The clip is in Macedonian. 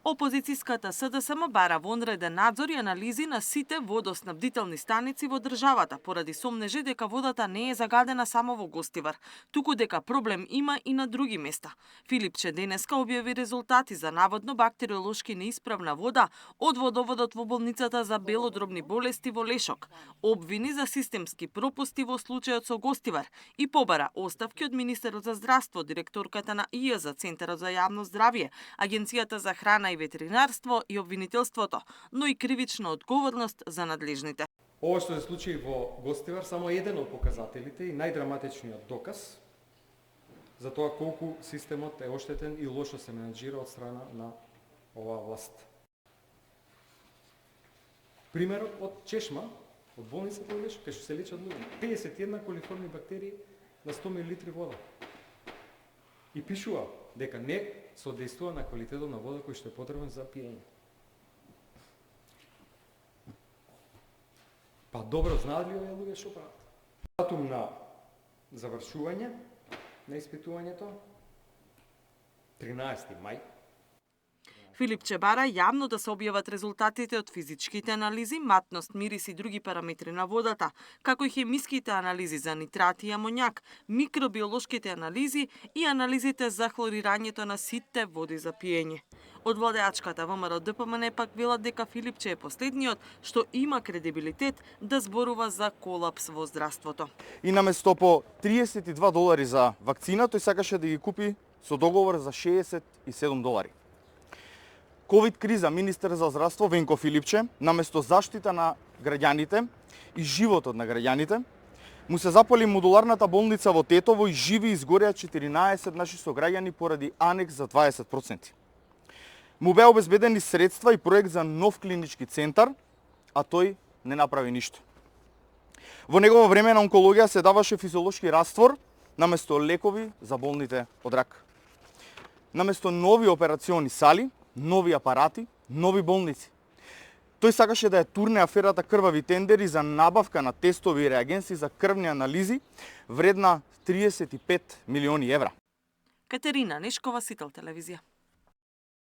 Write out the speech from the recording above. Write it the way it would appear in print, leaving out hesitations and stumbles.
Опозицијската СДСМ бара вонреден надзор и анализи на сите водоснабдителни станици во државата, поради сомнежи дека водата не е загадена само во Гостивар, туку дека проблем има и на други места. Филипче денеска објави резултати за наводно бактериолошки неисправна вода од водоводот во болницата за белодробни болести во Лешок, обвини за системски пропусти во случајот со Гостивар и побара оставки од министерот за здравство, директорката на ИЈ, Центарот за јавно здравје, Агенцијата за храна и ветеринарство и обвинителството, но и кривична одговорност за надлежните. Ова што се случи во Гостивар само еден од показателите и најдраматичниот доказ за тоа колку системот е оштетен и лошо се менаџира од страна на оваа власт. Примерот од Чешма, од болницата во Лешок, кај што се лечат луѓе, 51 колиформни бактерии на 100 мл вода. И пишува дека не содействува на квалитетот на вода кој што е потребен за пиење. Па добро знаат ли овие луѓе што прават? Датум на завршување на испитувањето 13 мај. Филипче бара јавно да се објават резултатите од физичките анализи, матност, мирис и други параметри на водата, како и хемиските анализи за нитрати и амоњак, микробиолошките анализи и анализите за хлорирањето на сите води за пиење. Од владеачката ВМРО ДПМН пак велат дека Филипче е последниот што има кредибилитет да зборува за колапс во здравството. И наместо по $32 за вакцина, тој сакаше да ги купи со договор за $67. Ковид криза, министер за здравство Венко Филипче, наместо заштита на граѓаните и животот на граѓаните, му се запали модуларната болница во Тетово и живи изгореа 14 наши сограѓани поради анекс за 20%. Му беа обезбедени средства и проект за нов клинички центар, а тој не направи ништо. Во негово време на онкологија се даваше физиолошки раствор наместо лекови за болните од рак. Наместо нови операциони сали, нови апарати, нови болници. Тој сакаше да ја турне аферата крвави тендери за набавка на тестови и реагенси за крвни анализи вредна 35 милиони евра. Катерина Нешкова, Сител телевизија.